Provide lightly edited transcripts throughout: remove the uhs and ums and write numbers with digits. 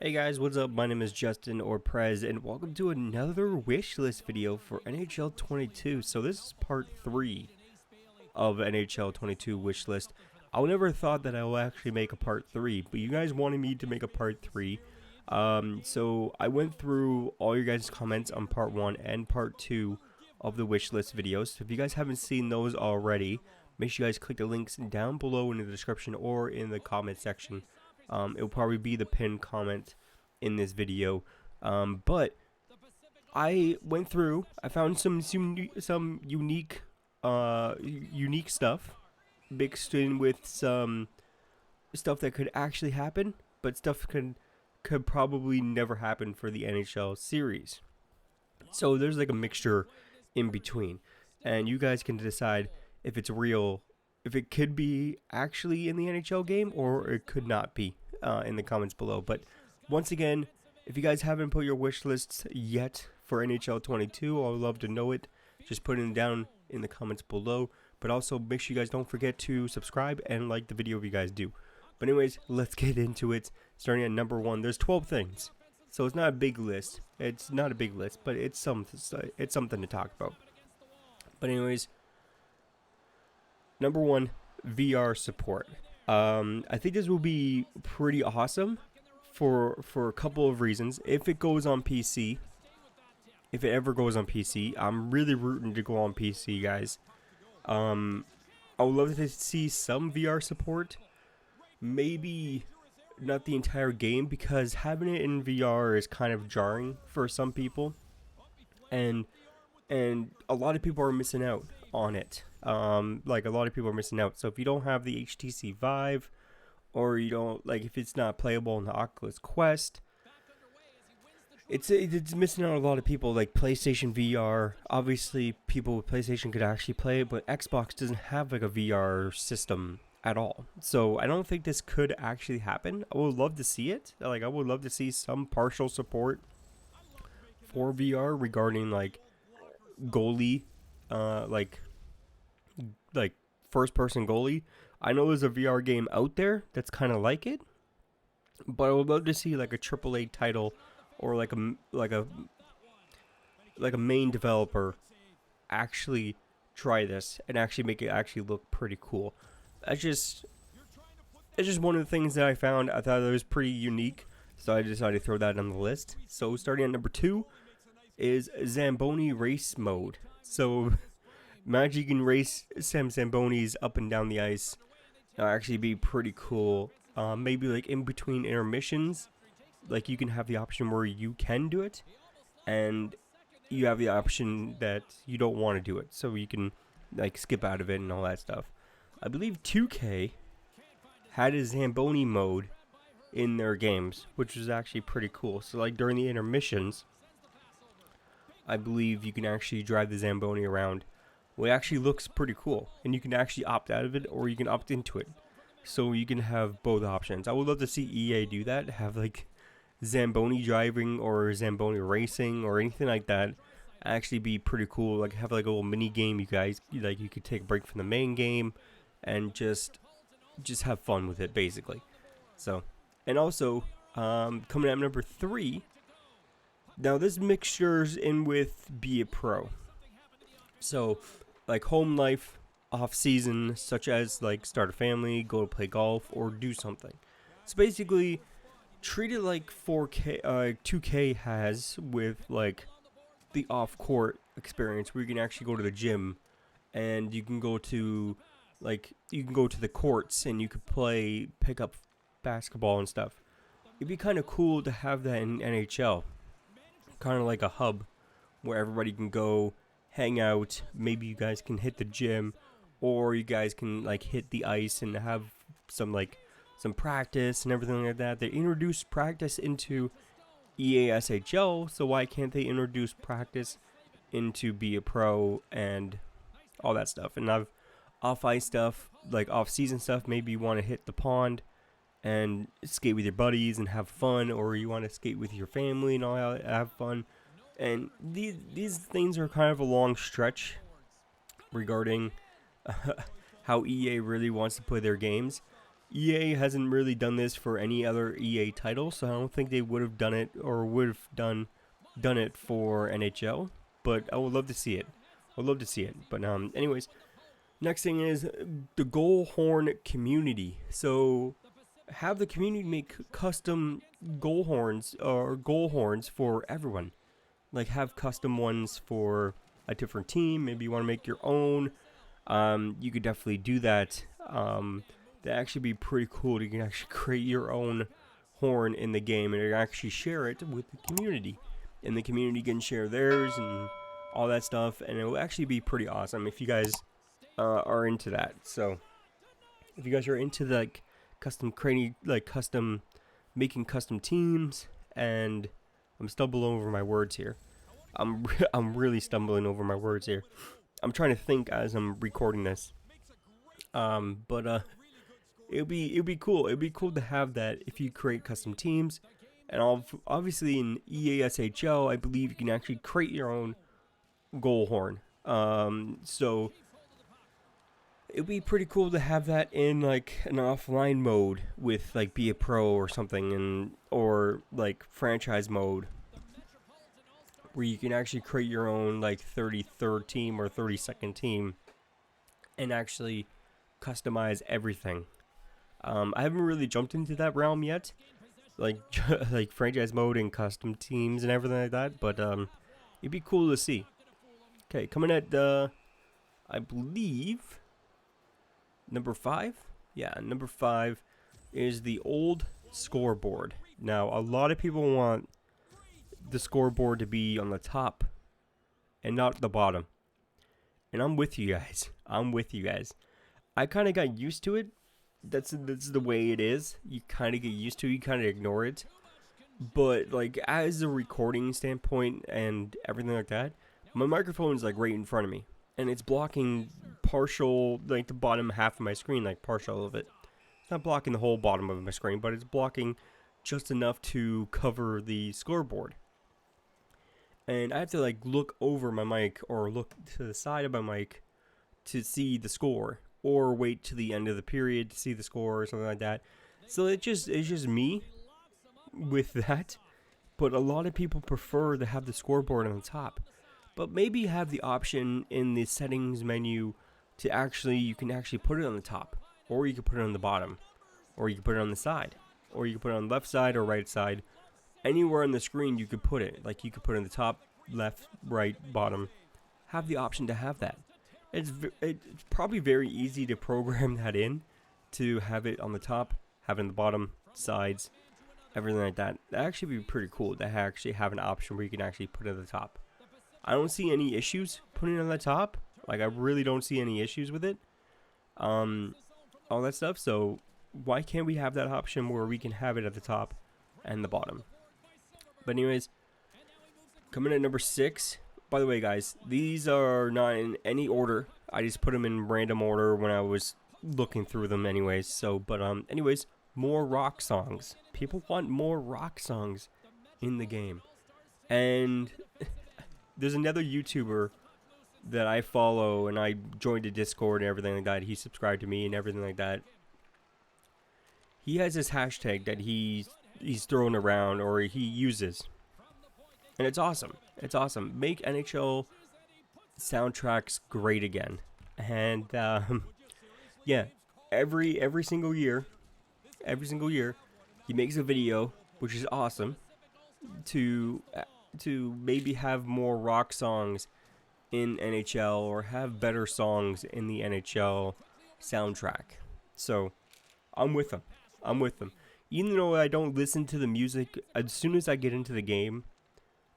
Hey guys, what's up? My name is Justin or Prez, and welcome to another wish list video for NHL 22. So this is part 3 of NHL 22 wish list. I never thought that I will actually make a part 3, but you guys wanted me to make a part 3. So I went through all your guys' comments on part 1 and part 2 of the wish list videos. So if you guys haven't seen those already, make sure you guys click the links down below in the description or in the comment section. It will probably be the pinned comment in this video. But I went through. I found some unique stuff mixed in with some stuff that could actually happen, but stuff could probably never happen for the NHL series. So there's like a mixture in between, and you guys can decide if it's real, if it could be actually in the NHL game, or it could not be in the comments below. But once again, if you guys haven't put your wish lists yet for NHL 22, I would love to know it. Just put it down in the comments below. But also make sure you guys don't forget to subscribe and like the video if you guys do. But anyways, let's get into it. Starting at number 1, there's 12 things. So it's not a big list. It's not a big list, but it's something to talk about. But anyways, number 1, VR support. I think this will be pretty awesome for a couple of reasons. If it goes on PC, if it ever goes on PC, I'm really rooting to go on PC, guys. I would love to see some VR support. Maybe not the entire game, because having it in VR is kind of jarring for some people, and a lot of people are missing out on it. Like a lot of people are missing out. So if you don't have the HTC Vive, or you don't, like, if it's not playable in the Oculus Quest, it's missing out on a lot of people. Like PlayStation VR, obviously people with PlayStation could actually play it, but Xbox doesn't have like a VR system at all. So I don't think this could actually happen. I would love to see it. Like, I would love to see some partial support for VR regarding like goalie, like first person goalie. I know there's a VR game out there that's kind of like it, but I would love to see like a AAA title, or like a main developer actually try this and actually make it actually look pretty cool. It's just one of the things that I found. I thought it was pretty unique, so I decided to throw that on the list. So starting at number 2 is Zamboni race mode. So imagine you can race some Zambonis up and down the ice. That'll actually be pretty cool. Maybe like in between intermissions, like you can have the option where you can do it, and you have the option that you don't want to do it, so you can like skip out of it and all that stuff. I believe 2K had a Zamboni mode in their games, which was actually pretty cool. So like during the intermissions, I believe you can actually drive the Zamboni around. Well, it actually looks pretty cool, and you can actually opt out of it, or you can opt into it. So you can have both options. I would love to see EA do that, have like Zamboni driving or Zamboni racing or anything like that. Actually be pretty cool. Like have like a little mini game, you guys. Like you could take a break from the main game and just have fun with it, basically. So, and also coming at number 3. Now this mixtures in with Be a Pro. So like home life, off season, such as like start a family, go to play golf, or do something. So basically, treat it like 2K has with like the off-court experience, where you can actually go to the gym, and you can go to the courts, and you could pick up basketball and stuff. It'd be kind of cool to have that in NHL, kind of like a hub where everybody can go hang out. Maybe you guys can hit the gym, or you guys can like hit the ice and have some practice and everything like that. They introduced practice into EASHL, so why can't they introduce practice into Be a Pro and all that stuff? And I've off ice stuff, like off season stuff. Maybe you want to hit the pond and skate with your buddies and have fun, or you want to skate with your family and all that, have fun. And these things are kind of a long stretch regarding how EA really wants to play their games. EA hasn't really done this for any other EA title, so I don't think they would have done it or would have done it for NHL. But I would love to see it. I would love to see it. But anyways, next thing is the goal horn community. So have the community make custom goal horns or goal horns for everyone. Like have custom ones for a different team. Maybe you want to make your own. You could definitely do that. That actually be pretty cool. You can actually create your own horn in the game and actually share it with the community. And the community can share theirs and all that stuff. And it will actually be pretty awesome if you guys are into that. So if you guys are into like custom creating, like custom making custom teams, and I'm stumbling over my words here. I'm really stumbling over my words here. I'm trying to think as I'm recording this. But it'd be cool. It'd be cool to have that if you create custom teams. And obviously in EA SHL, I believe you can actually create your own goal horn. So it'd be pretty cool to have that in like an offline mode with like Be a Pro or something, and or like franchise mode, where you can actually create your own like 33rd team or 32nd team and actually customize everything. I haven't really jumped into that realm yet, like like franchise mode and custom teams and everything like that. But it'd be cool to see. Okay, coming at I believe number 5. Yeah, number 5 is the old scoreboard. Now, a lot of people want the scoreboard to be on the top and not the bottom. And I'm with you guys. I kind of got used to it. That's the way it is. You kind of get used to it. You kind of ignore it. But like as a recording standpoint and everything like that, my microphone's like right in front of me, and it's blocking partial, like the bottom half of my screen, like partial of it. It's not blocking the whole bottom of my screen, but it's blocking just enough to cover the scoreboard. And I have to like look over my mic or look to the side of my mic to see the score, or wait to the end of the period to see the score or something like that. So it's just me with that. But a lot of people prefer to have the scoreboard on the top. But maybe have the option in the settings menu to actually, you can actually put it on the top, or you can put it on the bottom, or you can put it on the side, or you can put it on the left side or right side. Anywhere on the screen you could put it. Like you could put it on the top, left, right, bottom. Have the option to have that. It's probably very easy to program that in, to have it on the top, have it on the bottom, sides, everything like that. That actually be pretty cool to actually have an option where you can actually put it at the top. I don't see any issues putting it on the top. Like I really don't see any issues with it. All that stuff. So why can't we have that option where we can have it at the top and the bottom? But anyways, coming at number 6. By the way, guys, these are not in any order. I just put them in random order when I was looking through them anyways. So, but anyways, more rock songs. People want more rock songs in the game. And there's another YouTuber that I follow, and I joined a Discord and everything like that. He subscribed to me and everything like that. He has this hashtag that he's throwing around, or he uses. And it's awesome. It's awesome. Make NHL soundtracks great again. And yeah, every single year, he makes a video, which is awesome, to maybe have more rock songs in NHL, or have better songs in the NHL soundtrack. So I'm with them. Even though I don't listen to the music, as soon as I get into the game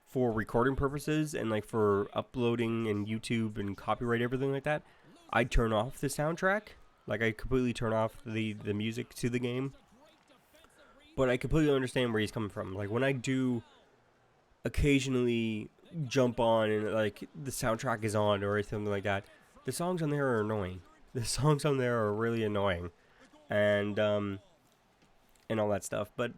for recording purposes and like for uploading and YouTube and copyright, everything like that, I turn off the soundtrack. Like I completely turn off the music to the game. But I completely understand where he's coming from. Like when I do occasionally jump on and like the soundtrack is on or something like that, the songs on there are annoying. The songs on there are really annoying. And all that stuff. But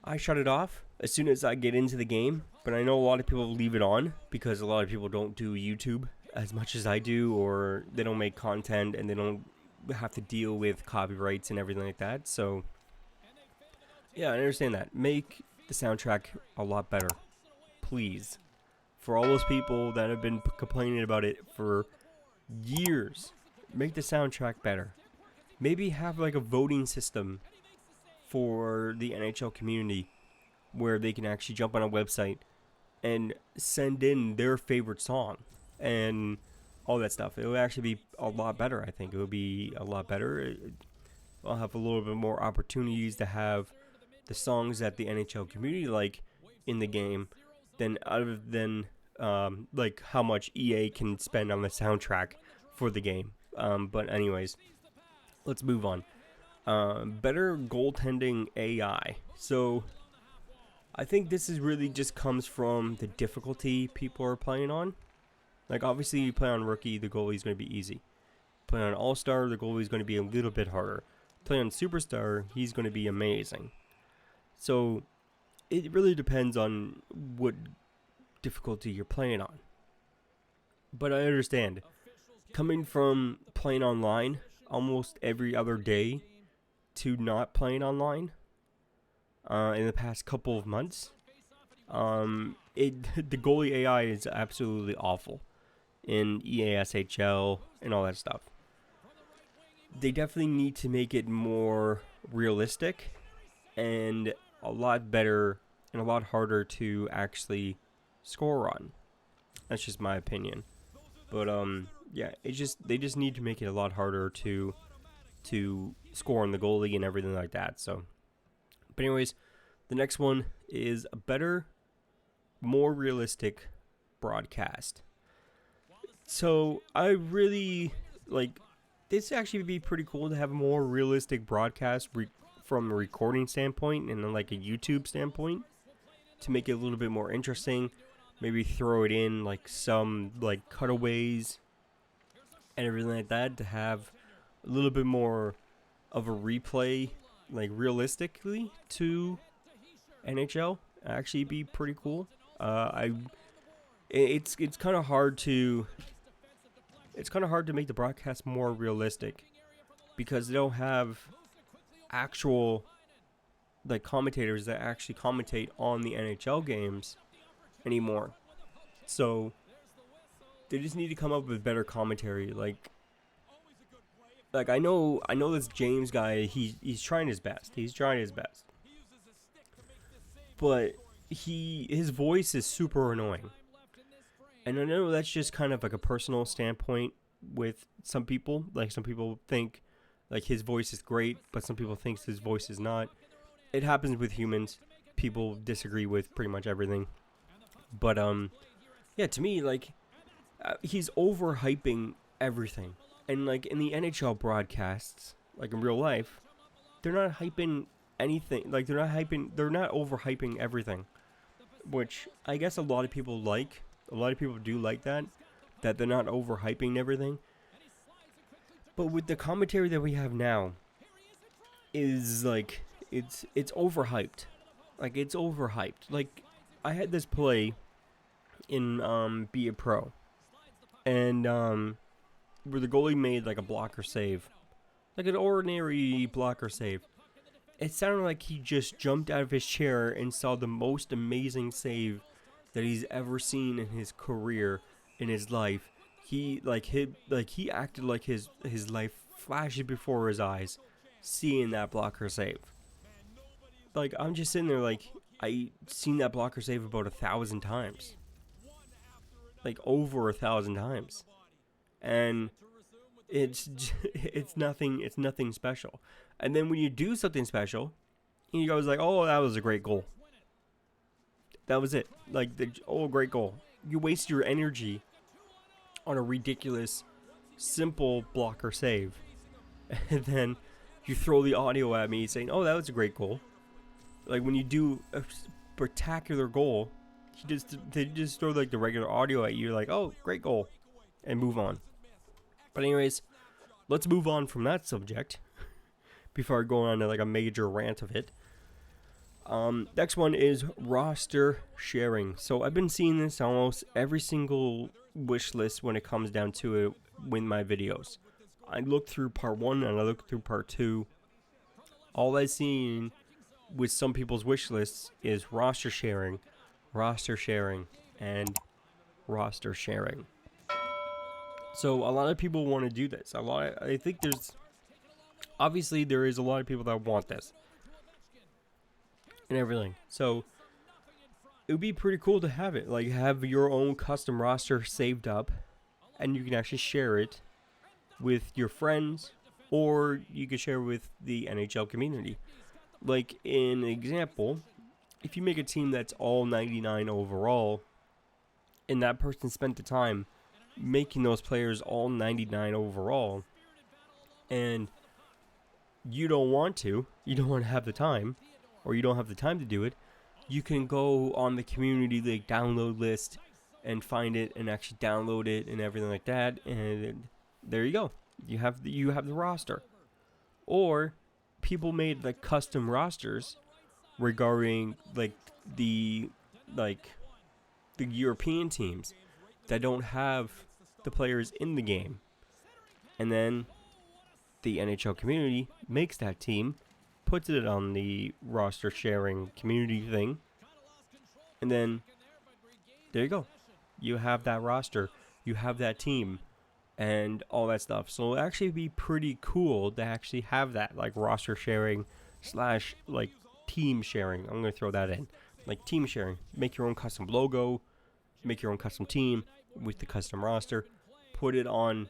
I shut it off as soon as I get into the game. But I know a lot of people leave it on because a lot of people don't do YouTube as much as I do, or they don't make content and they don't have to deal with copyrights and everything like that. So yeah, I understand that. Make the soundtrack a lot better, please. For all those people that have been complaining about it for years, make the soundtrack better. Maybe have like a voting system for the NHL community where they can actually jump on a website and send in their favorite song and all that stuff. It would actually be a lot better. I think it would be a lot better. I'll have a little bit more opportunities to have the songs that the NHL community like in the game than other than like how much EA can spend on the soundtrack for the game. But anyways, let's move on. Better goaltending AI. So I think this is really just comes from the difficulty people are playing on. Like obviously you play on rookie, the goalie is going to be easy. Play on all-star, the goalie is going to be a little bit harder. Play on superstar, he's going to be amazing. So it really depends on what difficulty you're playing on. But I understand. Coming from playing online almost every other day to not playing online in the past couple of months, the goalie AI is absolutely awful in EASHL and all that stuff. They definitely need to make it more realistic and a lot better and a lot harder to actually score on. That's just my opinion. But yeah, they just need to make it a lot harder to score on the goalie and everything like that. So, but anyways, the next one is a better, more realistic broadcast. So I really like this. Actually, would be pretty cool to have a more realistic broadcast from a recording standpoint and then like a YouTube standpoint to make it a little bit more interesting. Maybe throw it in like some like cutaways and everything like that to have a little bit more of a replay, like realistically to NHL. Actually, be pretty cool. It's kind of hard to make the broadcast more realistic because they don't have actual like commentators that actually commentate on the NHL games anymore. So they just need to come up with better commentary. Like I know this James guy, he's trying his best. But his voice is super annoying. And I know that's just kind of like a personal standpoint with some people. Like some people think like his voice is great, but some people think his voice is not. It happens with humans. People disagree with pretty much everything. But yeah, to me, like he's overhyping everything. And like in the NHL broadcasts, like in real life, they're not hyping anything. Like they're not overhyping everything, which I guess a lot of people like. A lot of people do like that they're not overhyping everything. But with the commentary that we have now, is like it's overhyped. Like it's overhyped. Like I had this play in Be a Pro, and where the goalie made like a blocker save, like an ordinary blocker save. It sounded like he just jumped out of his chair and saw the most amazing save that he's ever seen in his career, in his life. He acted like his life flashes before his eyes, seeing that blocker save. Like I'm just sitting there like I seen that blocker save about 1,000 times, like over 1,000 times, and it's nothing special. And then when you do something special, he goes like, "Oh, that was a great goal." That was it. Like, great goal. You waste your energy on a ridiculous, simple blocker save. And then you throw the audio at me saying, "Oh, that was a great goal." Like, when you do a spectacular goal, they just throw, like, the regular audio at you. You're like, "Oh, great goal." And move on. But anyways, let's move on from that subject before I go on to, like, a major rant of it. Next one is roster sharing. So I've been seeing this almost every single wish list when it comes down to it with my videos. I looked through part 1 and I looked through part 2. All I've seen with some people's wish lists is roster sharing, and roster sharing. So a lot of people want to do this. I think obviously there is a lot of people that want this and everything. So it would be pretty cool to have it, like have your own custom roster saved up, and you can actually share it with your friends, or you can share with the NHL community. Like in an example, if you make a team that's all 99 overall, and that person spent the time making those players all 99 overall, and you don't want to have the time, or you don't have the time to do it, you can go on the community league download list and find it and actually download it and everything like that, and there you go. You have the roster. Or people made like custom rosters regarding the European teams that don't have the players in the game, and then the NHL community makes that team, puts it on the roster sharing community thing, and then there you go. You have that roster, you have that team, and all that stuff. So it'll actually be pretty cool to actually have that, like roster sharing / like team sharing. I'm gonna throw that in, like team sharing. Make your own custom logo, make your own custom team with the custom roster, put it on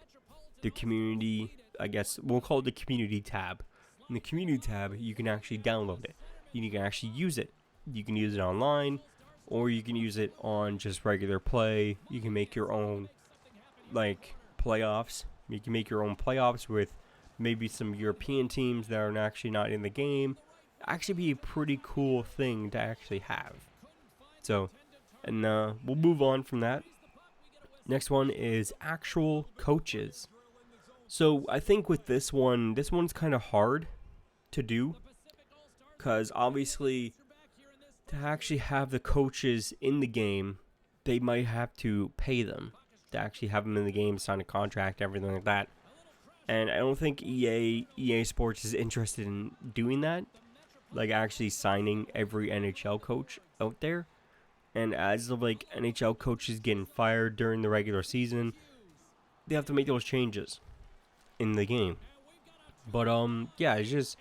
the community. I guess we'll call it the community tab. In the community tab, you can actually download it. You can actually use it. You can use it online, or you can use it on just regular play. You can make your own playoffs. You can make your own playoffs with maybe some European teams that are actually not in the game. Actually be a pretty cool thing to actually have. So, and we'll move on from that. Next one is actual coaches. So I think with this one's kind of hard to do, because obviously to actually have the coaches in the game, they might have to pay them to actually have them in the game, sign a contract, everything like that. And I don't think EA Sports is interested in doing that, like actually signing every NHL coach out there. And as of like NHL coaches getting fired during the regular season, they have to make those changes in the game. But yeah, it's just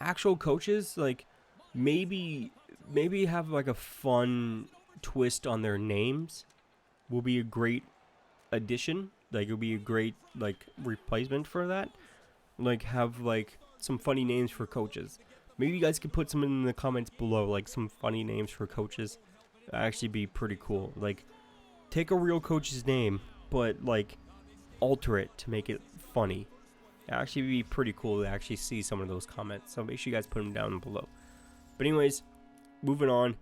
actual coaches, like maybe have like a fun twist on their names will be a great addition. Like it'll be a great like replacement for that. Like have like some funny names for coaches. Maybe you guys could put some in the comments below, like some funny names for coaches. That'd actually be pretty cool. Like take a real coach's name, but like alter it to make it funny. It'd actually be pretty cool to actually see some of those comments. So make sure you guys put them down below. But anyways, moving on.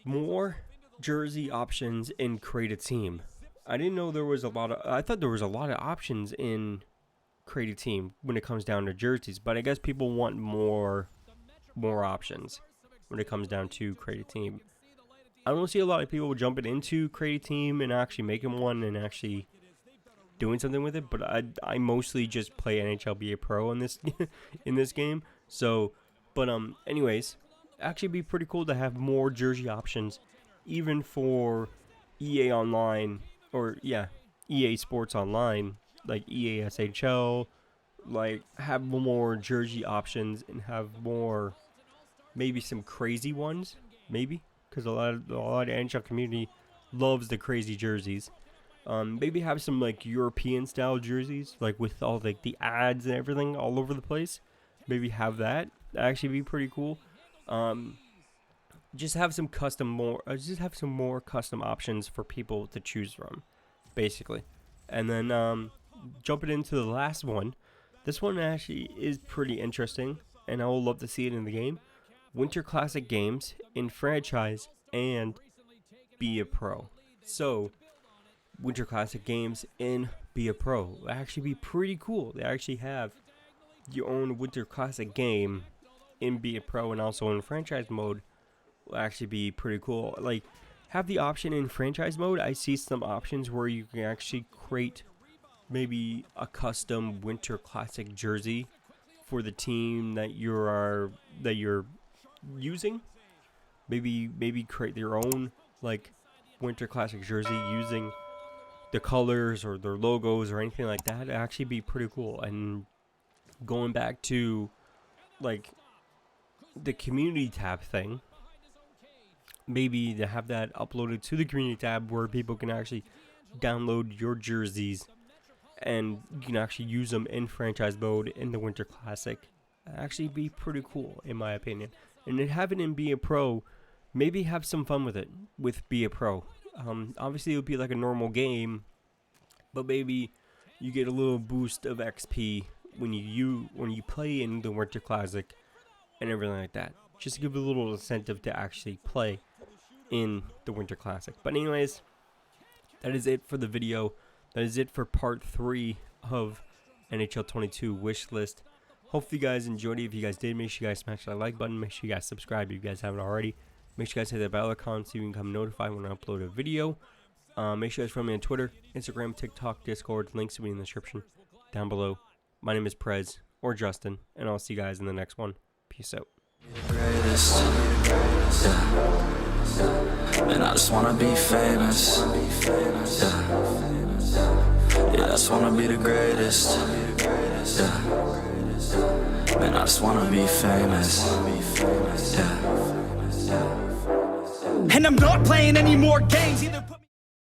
More jersey options in Create a Team. I didn't know there was a lot of. I thought there was a lot of options in Create a Team when it comes down to jerseys, but I guess people want more options when it comes down to Create a Team. I don't see a lot of people jumping into Create a Team and actually making one and actually doing something with it, but I mostly just play NHL BA Pro in this in this game. So, but anyways, actually be pretty cool to have more jersey options, even for EA Online, or yeah, EA Sports Online, like EA SHL. Like have more jersey options and have more, maybe some crazy ones, maybe, because a lot of NHL community loves the crazy jerseys. Maybe have some like European style jerseys, like with all like the ads and everything all over the place. Maybe have that. That'd actually be pretty cool. Just have some more custom options for people to choose from, basically. And then jumping into the last one. This one actually is pretty interesting, and I will love to see it in the game. Winter Classic games in franchise and be a pro. So, Winter Classic games in be a pro will actually be pretty cool. They actually have your own Winter Classic game in be a pro, and also in franchise mode will actually be pretty cool. Like, have the option in franchise mode. I see some options where you can actually create maybe a custom Winter Classic jersey for the team that you're using. Maybe create your own like Winter Classic jersey using the colors or their logos or anything like that. It'd actually be pretty cool. And going back to like the community tab thing, maybe to have that uploaded to the community tab where people can actually download your jerseys and you can actually use them in franchise mode in the Winter Classic. Actually be pretty cool in my opinion. And then have it in Be a Pro, maybe have some fun with it with Be a Pro. Obviously it would be like a normal game, but maybe you get a little boost of XP when you play in the Winter Classic and everything like that. Just to give a little incentive to actually play in the Winter Classic. But anyways, that is it for the video. That is it for part 3 of NHL 22 wish list. Hopefully you guys enjoyed it. If you guys did, make sure you guys smash that like button. Make sure you guys subscribe if you guys haven't already. Make sure you guys hit that bell icon so you can come notified when I upload a video. Make sure you guys follow me on Twitter, Instagram, TikTok, Discord. Links will be in the description down below. My name is Prez or Justin, and I'll see you guys in the next one. Peace out. Greatest, yeah. And I just wanna be famous, yeah, I just wanna be the greatest, yeah. Man, I just wanna be famous, yeah. And I'm not playing any more games. Either put me